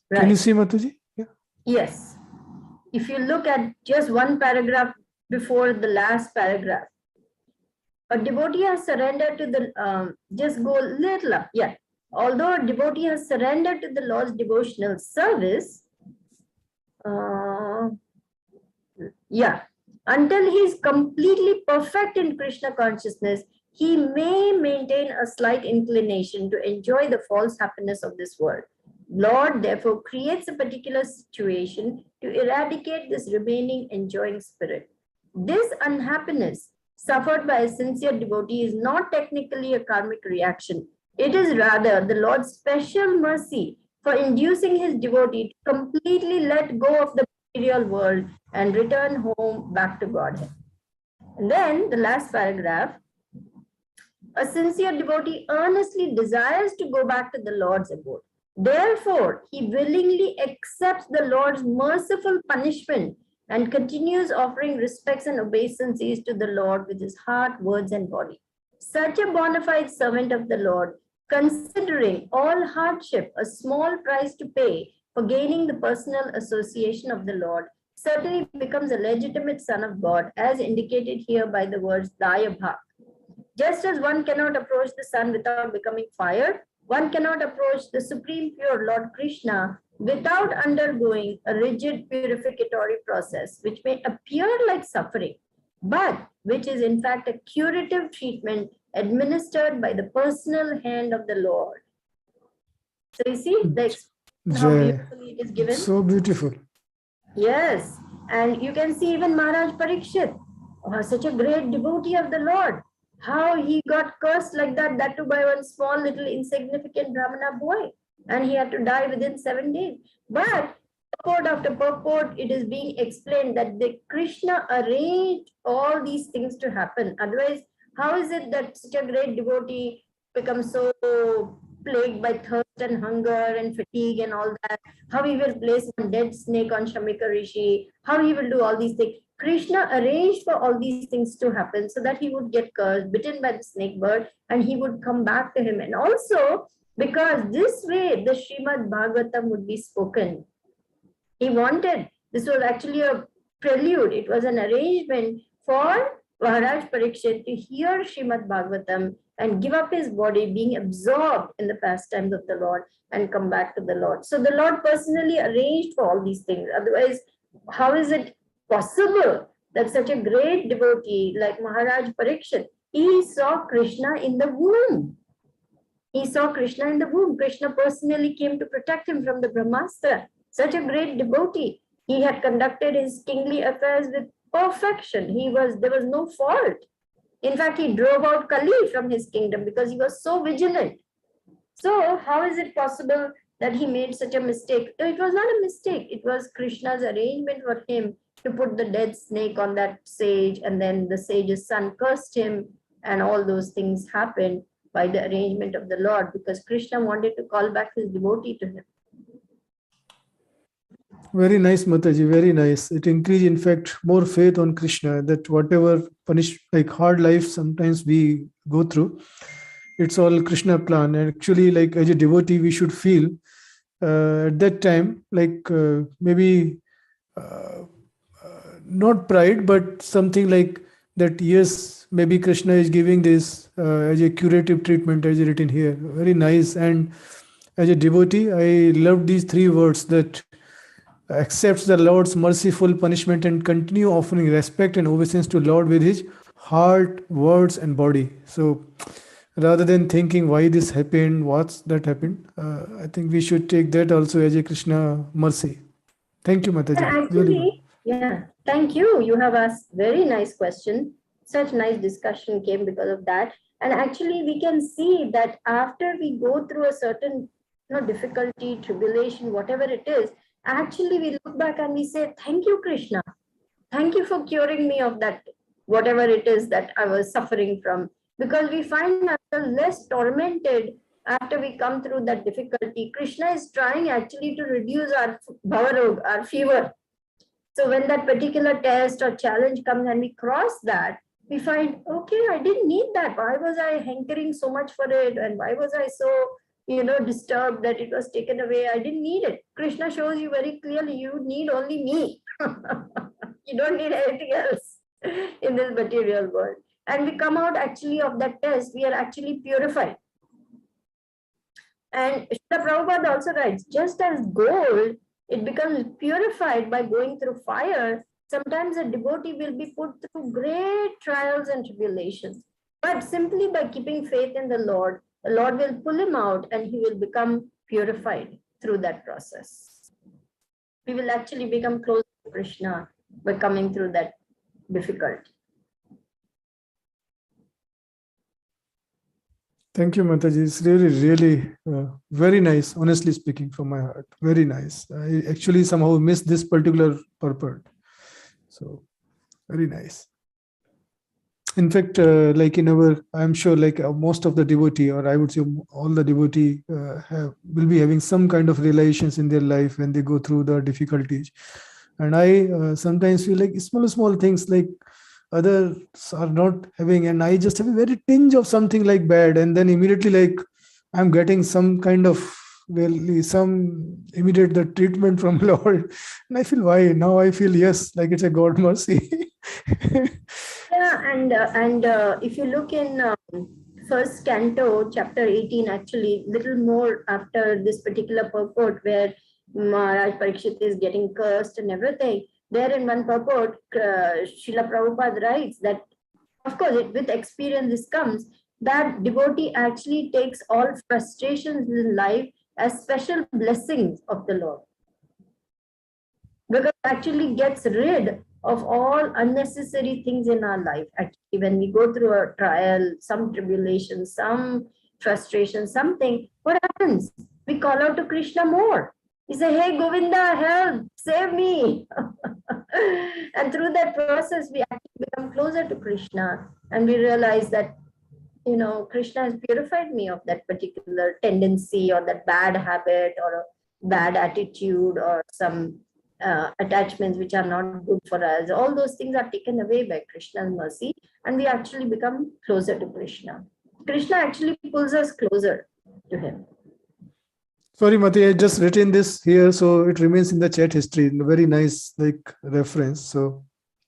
Right. Can you see, Mataji? Yeah. Yes. If you look at just one paragraph before the last paragraph, a devotee has surrendered to the, just go little up, yeah. Although a devotee has surrendered to the Lord's devotional service, until he is completely perfect in Krishna consciousness, he may maintain a slight inclination to enjoy the false happiness of this world. Lord therefore creates a particular situation to eradicate this remaining enjoying spirit. This unhappiness suffered by a sincere devotee is not technically a karmic reaction. It is rather the Lord's special mercy for inducing his devotee to completely let go of the material world and return home back to Godhead. And then the last paragraph, a sincere devotee earnestly desires to go back to the Lord's abode. Therefore, he willingly accepts the Lord's merciful punishment and continues offering respects and obeisances to the Lord with his heart, words, and body. Such a bona fide servant of the Lord, considering all hardship a small price to pay for gaining the personal association of the Lord, certainly becomes a legitimate son of God, as indicated here by the words Daya Bhak. Just as one cannot approach the sun without becoming fire, one cannot approach the supreme pure Lord Krishna without undergoing a rigid purificatory process, which may appear like suffering, but which is in fact a curative treatment administered by the personal hand of the Lord. So you see how beautifully it is given? So beautiful. Yes, and you can see even Maharaj Parikshit, such a great devotee of the Lord, how he got cursed like that too by one small little insignificant Brahmana boy, and he had to die within 7 days. But purport after purport, it is being explained that the Krishna arranged all these things to happen. Otherwise, how is it that such a great devotee becomes so plagued by thirst and hunger and fatigue and all that, how he will place one dead snake on Shamika Rishi, how he will do all these things. Krishna arranged for all these things to happen so that he would get cursed, bitten by the snake bird, and he would come back to him. And also, because this way the Srimad Bhagavatam would be spoken. He wanted, this was actually a prelude, it was an arrangement for Maharaj Parikshit to hear Srimad Bhagavatam and give up his body, being absorbed in the pastimes of the Lord and come back to the Lord. So the Lord personally arranged for all these things. Otherwise, how is it possible that such a great devotee like Maharaj Parikshit, he saw Krishna in the womb? He saw Krishna in the womb. Krishna personally came to protect him from the Brahmastra. Such a great devotee. He had conducted his kingly affairs with perfection. There was no fault. In fact, he drove out Kali from his kingdom because he was so vigilant. So how is it possible that he made such a mistake? It was not a mistake. It was Krishna's arrangement for him to put the dead snake on that sage, and then the sage's son cursed him, and all those things happened by the arrangement of the Lord, because Krishna wanted to call back his devotee to him. Very nice, Mataji, very nice. It increased, in fact, more faith on Krishna, that whatever like hard life sometimes we go through, it's all Krishna plan. And actually, like as a devotee, we should feel at that time, like maybe not pride, but something like that, yes, maybe Krishna is giving this as a curative treatment, as written here. Very nice. And as a devotee, I love these three words, that accepts the Lord's merciful punishment and continue offering respect and obeisance to Lord with his heart, words, and body. So rather than thinking why this happened, what's that happened, I think we should take that also as a Krishna mercy. Thank you, Mataji. Actually, yeah, thank you. You have asked very nice question. Such nice discussion came because of that. And actually, we can see that after we go through a certain difficulty, tribulation, whatever it is, actually we look back and we say, thank you, Krishna. Thank you for curing me of that, whatever it is that I was suffering from. Because we find ourselves less tormented after we come through that difficulty. Krishna is trying actually to reduce our bhavarog, our fever. So when that particular test or challenge comes and we cross that, we find, okay, I didn't need that. Why was I hankering so much for it? And why was I so, disturbed that it was taken away? I didn't need it. Krishna shows you very clearly, you need only me. You don't need anything else in this material world. And we come out actually of that test, we are actually purified. And Srila Prabhupada also writes, just as gold, it becomes purified by going through fire, sometimes a devotee will be put through great trials and tribulations. But simply by keeping faith in the Lord will pull him out and he will become purified through that process. We will actually become close to Krishna by coming through that difficulty. Thank you, Mataji. It's really very nice, honestly speaking, from my heart. Very nice. I actually somehow missed this particular purport. So, very nice. In fact, like in our, I'm sure like most of the devotee, or I would say all the devotee will be having some kind of realizations in their life when they go through the difficulties. And I sometimes feel like small things like others are not having, and I just have a very tinge of something like bad, and then immediately like I'm getting some kind of some immediate the treatment from Lord, and I feel why now I feel yes, like it's a God mercy. Yeah, and if you look in first canto, chapter 18, actually, little more after this particular purport where Maharaj Parikshit is getting cursed and everything, there in one purport, Srila Prabhupada writes that, of course, with experience this comes, that devotee actually takes all frustrations in life as special blessings of the Lord. Because actually gets rid of all unnecessary things in our life. Actually, when we go through a trial, some tribulation, some frustration, something, what happens? We call out to Krishna more. We say, hey, Govinda, help, save me. And through that process, we actually become closer to Krishna. And we realize that Krishna has purified me of that particular tendency or that bad habit or a bad attitude or some attachments which are not good for us. All those things are taken away by Krishna's mercy, and we actually become closer to Krishna. Krishna actually pulls us closer to him. Sorry, Mati, I just written this here, so it remains in the chat history. Very nice, reference. So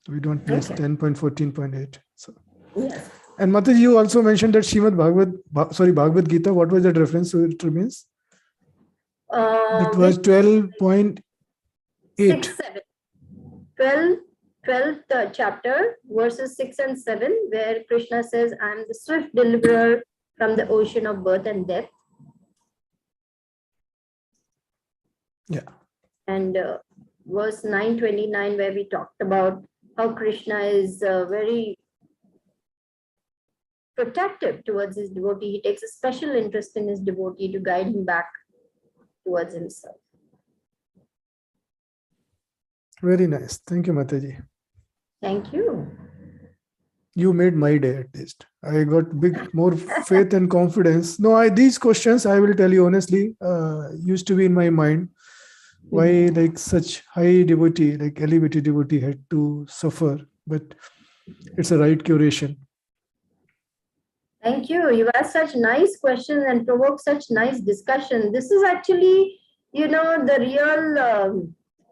we don't miss 10.14.8. So yes. And Mataji, you also mentioned that Bhagavad Gita. What was that reference? So it remains. It was 12.8. 12th chapter, verses 6 and 7, where Krishna says, I am the swift deliverer from the ocean of birth and death. Yeah. And verse 929, where we talked about how Krishna is very protective towards his devotee. He takes a special interest in his devotee to guide him back towards himself. Very nice. Thank you, Mataji. Thank you. You made my day at least. I got more faith and confidence. No, these questions, I will tell you honestly, used to be in my mind. Why such high devotee, elevated devotee had to suffer, but it's a right curation. Thank you. You asked such nice questions and provoked such nice discussion. This is actually, the real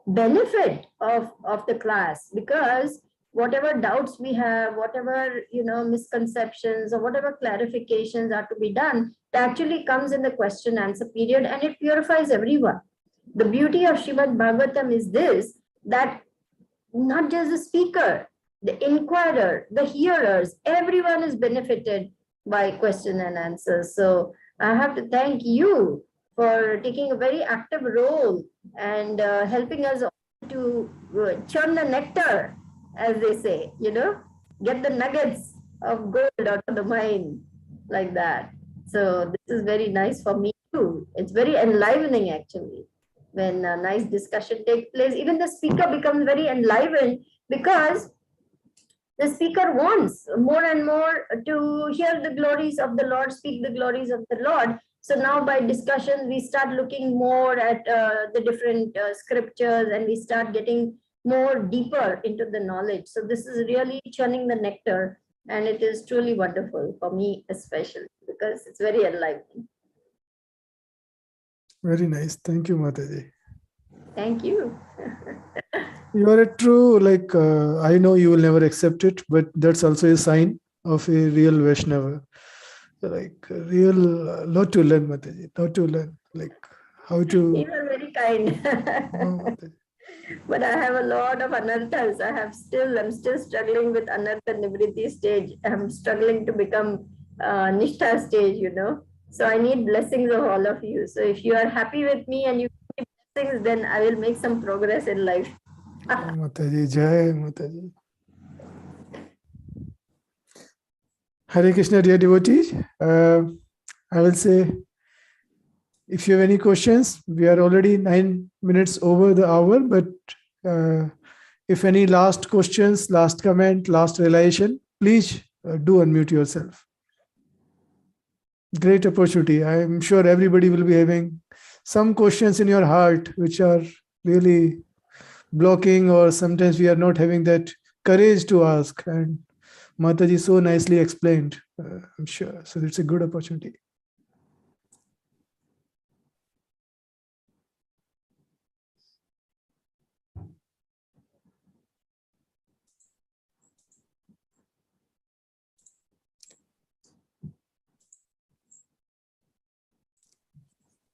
benefit of the class, because whatever doubts we have, whatever, misconceptions or whatever clarifications are to be done, it actually comes in the question answer period, and it purifies everyone. The beauty of Srimad Bhagavatam is this, that not just the speaker, the inquirer, the hearers, everyone is benefited by question and answers. So I have to thank you for taking a very active role and helping us to churn the nectar, as they say, get the nuggets of gold out of the mine, like that. So this is very nice for me too. It's very enlivening actually. When a nice discussion takes place, even the speaker becomes very enlivened, because the speaker wants more and more to hear the glories of the Lord, speak the glories of the Lord. So now by discussion, we start looking more at the different scriptures, and we start getting more deeper into the knowledge. So this is really churning the nectar, and it is truly wonderful for me especially, because it's very enlightening. Very nice. Thank you, Mataji. Thank you. You are a true, I know you will never accept it, but that's also a sign of a real Vaishnava. Real, lot to learn, Mataji. Lot to learn, how to. You are very kind. No, but I have a lot of anarthas. I'm still struggling with anartha nivriti stage. I'm struggling to become nishtha stage, So I need blessings of all of you. So if you are happy with me and you give me blessings, then I will make some progress in life. Mataji, Jai Mataji. Hare Krishna, dear devotees. I will say, if you have any questions, we are already 9 minutes over the hour, but if any last questions, last comment, last realization, please do unmute yourself. Great opportunity. I am sure everybody will be having some questions in your heart which are really blocking, or sometimes we are not having that courage to ask. And Mataji so nicely explained, I'm sure. So it's a good opportunity.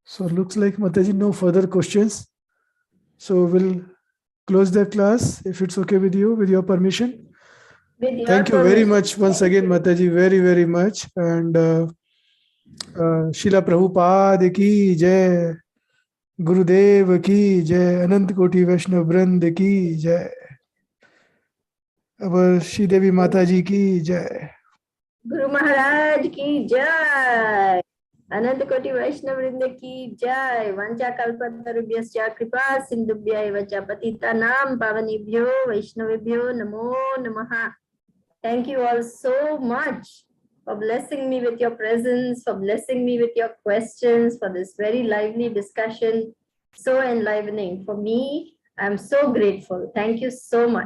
So looks like, Mataji, no further questions. So we'll close the class, if it's okay with you, with your permission. Thank you very much once again, Mataji, very, very much. And Srila Prabhupada ki jai, Gurudev ki jai, Anant Koti Vaishnav Vrind ki jai, our Sridevi Mataji ki jai. Guru Maharaj ki jai. Anant Koti Vaishnav Vrinda ki jai. Vancha kalpatarubhyascha kripa sindubhya vacha patitanam pavanibhyo Vaishnavibhyo namo namaha. Thank you all so much for blessing me with your presence, for blessing me with your questions, for this very lively discussion. So enlivening for me. I'm so grateful. Thank you so much.